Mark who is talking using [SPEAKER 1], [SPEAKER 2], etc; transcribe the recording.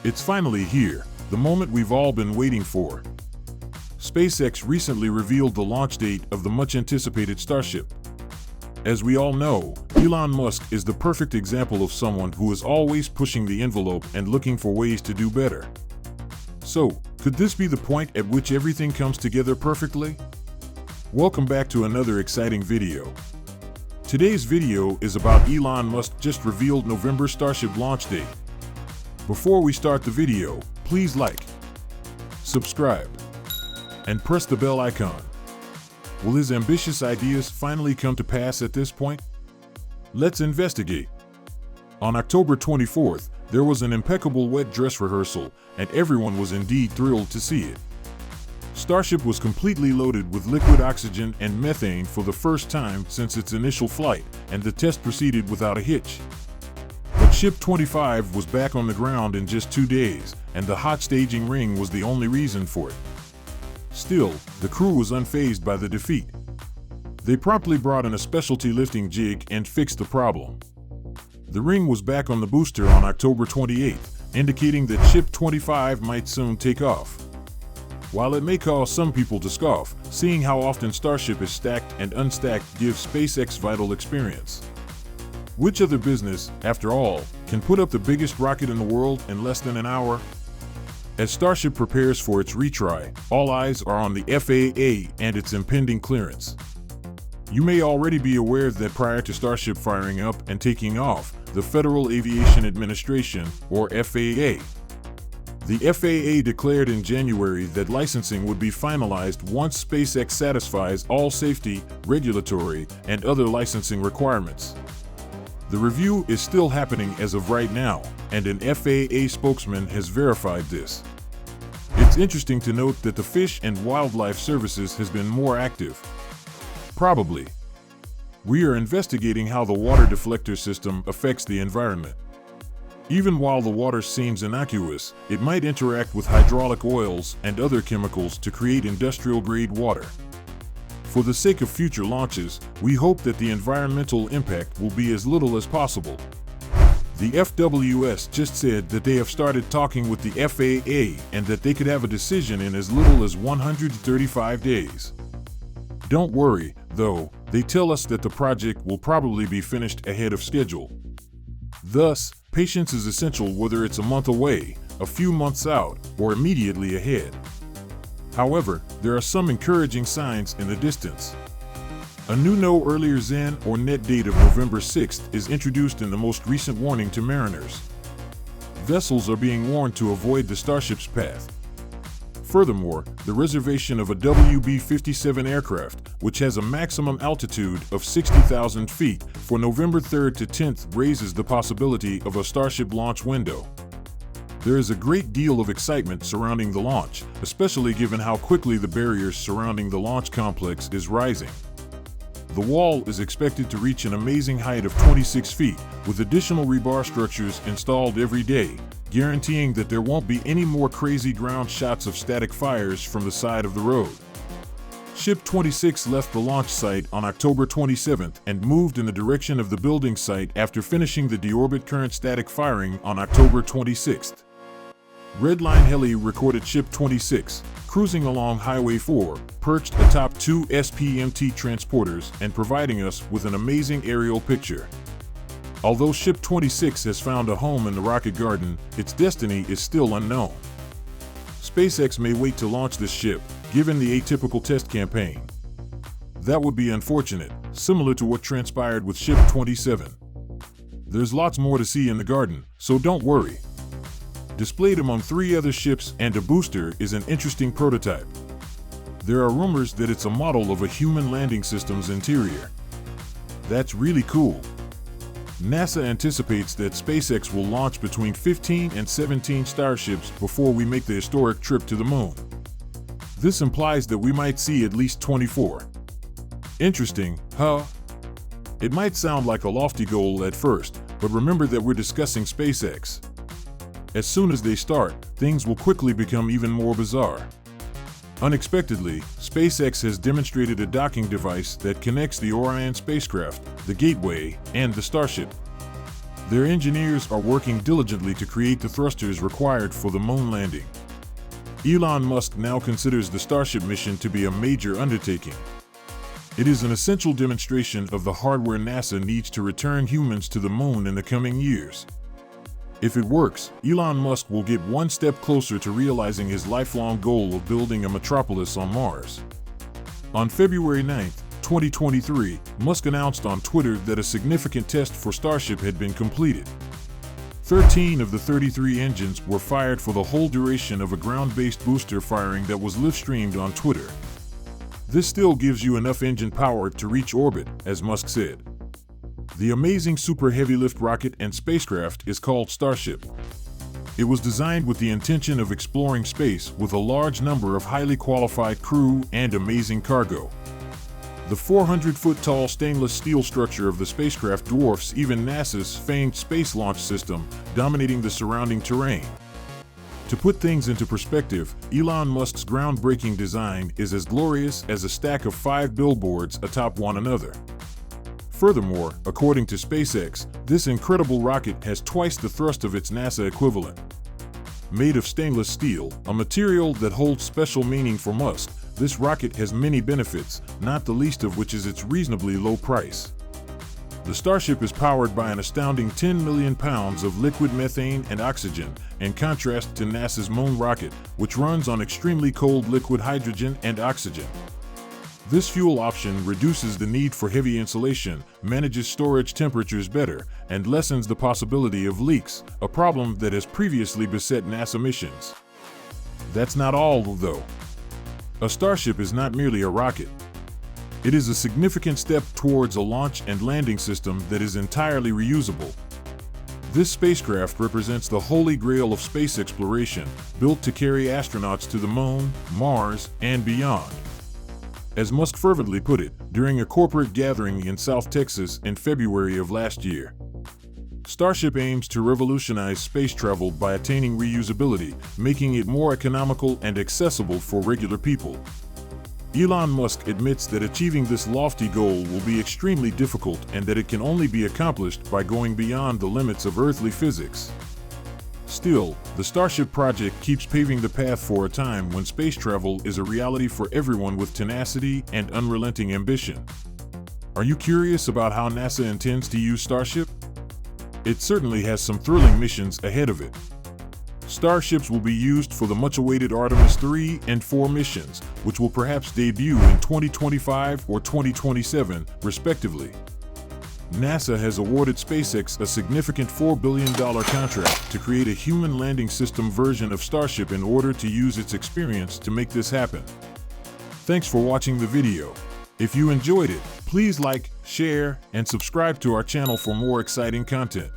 [SPEAKER 1] It's finally here, the moment we've all been waiting for. SpaceX recently revealed the launch date of the much-anticipated Starship. As we all know, Elon Musk is the perfect example of someone who is always pushing the envelope and looking for ways to do better. So, could this be the point at which everything comes together perfectly? Welcome back to another exciting video. Today's video is about Elon Musk just revealed November Starship launch date. Before we start the video, please like, subscribe, and press the bell icon. Will his ambitious ideas finally come to pass at this point? Let's investigate. On October 24th, there was an impeccable wet dress rehearsal, and everyone was indeed thrilled to see it. Starship was completely loaded with liquid oxygen and methane for the first time since its initial flight, and the test proceeded without a hitch. But Ship 25 was back on the ground in just 2 days, and the hot staging ring was the only reason for it. Still, the crew was unfazed by the defeat. They promptly brought in a specialty lifting jig and fixed the problem. The ring was back on the booster on October 28th, indicating that Ship 25 might soon take off. While it may cause some people to scoff, seeing how often Starship is stacked and unstacked gives SpaceX vital experience. Which other business, after all, can put up the biggest rocket in the world in less than an hour? As Starship prepares for its retry, all eyes are on the FAA and its impending clearance. You may already be aware that prior to Starship firing up and taking off, the Federal Aviation Administration, or FAA, the FAA declared in January that licensing would be finalized once SpaceX satisfies all safety, regulatory, and other licensing requirements. The review is still happening as of right now, and an FAA spokesman has verified this. It's interesting to note that the Fish and Wildlife Services has been more active. Probably. We are investigating how the water deflector system affects the environment. Even while the water seems innocuous, it might interact with hydraulic oils and other chemicals to create industrial-grade water. For the sake of future launches, we hope that the environmental impact will be as little as possible. The FWS just said that they have started talking with the FAA and that they could have a decision in as little as 135 days. Don't worry, though, they tell us that the project will probably be finished ahead of schedule. Thus, patience is essential whether it's a month away, a few months out, or immediately ahead. However, there are some encouraging signs in the distance. A new no earlier than or net date of November 6th is introduced in the most recent warning to mariners. Vessels are being warned to avoid the Starship's path. Furthermore, the reservation of a WB-57 aircraft, which has a maximum altitude of 60,000 feet, for November 3rd to 10th raises the possibility of a Starship launch window. There is a great deal of excitement surrounding the launch, especially given how quickly the barriers surrounding the launch complex is rising. The wall is expected to reach an amazing height of 26 feet, with additional rebar structures installed every day, guaranteeing that there won't be any more crazy ground shots of static fires from the side of the road. Ship 26 left the launch site on October 27th and moved in the direction of the building site after finishing the deorbit current static firing on October 26th. Redline Heli recorded Ship 26, cruising along Highway 4, perched atop 2 SPMT transporters and providing us with an amazing aerial picture. Although Ship 26 has found a home in the rocket garden, its destiny is still unknown. SpaceX may wait to launch this ship, given the atypical test campaign. That would be unfortunate, similar to what transpired with Ship 27. There's lots more to see in the garden, so don't worry. Displayed among 3 other ships and a booster is an interesting prototype. There are rumors that it's a model of a human landing system's interior. That's really cool. NASA anticipates that SpaceX will launch between 15 and 17 Starships before we make the historic trip to the moon. This implies that we might see at least 24. Interesting, huh? It might sound like a lofty goal at first, but remember that we're discussing SpaceX. As soon as they start, things will quickly become even more bizarre. Unexpectedly, SpaceX has demonstrated a docking device that connects the Orion spacecraft, the Gateway, and the Starship. Their engineers are working diligently to create the thrusters required for the moon landing. Elon Musk now considers the Starship mission to be a major undertaking. It is an essential demonstration of the hardware NASA needs to return humans to the moon in the coming years. If it works, Elon Musk will get one step closer to realizing his lifelong goal of building a metropolis on Mars. On February 9, 2023, Musk announced on Twitter that a significant test for Starship had been completed. 13 of the 33 engines were fired for the whole duration of a ground-based booster firing that was live-streamed on Twitter. This still gives you enough engine power to reach orbit, as Musk said. The amazing super heavy-lift rocket and spacecraft is called Starship. It was designed with the intention of exploring space with a large number of highly qualified crew and amazing cargo. The 400-foot-tall stainless steel structure of the spacecraft dwarfs even NASA's famed Space Launch System, dominating the surrounding terrain. To put things into perspective, Elon Musk's groundbreaking design is as glorious as a stack of 5 billboards atop one another. Furthermore, according to SpaceX, this incredible rocket has twice the thrust of its NASA equivalent. Made of stainless steel, a material that holds special meaning for Musk, this rocket has many benefits, not the least of which is its reasonably low price. The Starship is powered by an astounding 10 million pounds of liquid methane and oxygen, in contrast to NASA's moon rocket, which runs on extremely cold liquid hydrogen and oxygen. This fuel option reduces the need for heavy insulation, manages storage temperatures better, and lessens the possibility of leaks, a problem that has previously beset NASA missions. That's not all, though. A Starship is not merely a rocket. It is a significant step towards a launch and landing system that is entirely reusable. This spacecraft represents the holy grail of space exploration, built to carry astronauts to the moon, Mars, and beyond. As Musk fervently put it during a corporate gathering in South Texas in February of last year. Starship aims to revolutionize space travel by attaining reusability, making it more economical and accessible for regular people. Elon Musk admits that achieving this lofty goal will be extremely difficult and that it can only be accomplished by going beyond the limits of earthly physics. Still, the Starship project keeps paving the path for a time when space travel is a reality for everyone with tenacity and unrelenting ambition. Are you curious about how NASA intends to use Starship? It certainly has some thrilling missions ahead of it. Starships will be used for the much-awaited Artemis 3 and 4 missions, which will perhaps debut in 2025 or 2027, respectively. NASA has awarded SpaceX a significant $4 billion contract to create a human landing system version of Starship in order to use its experience to make this happen. Thanks for watching the video. If you enjoyed it, please like, share, and subscribe to our channel for more exciting content.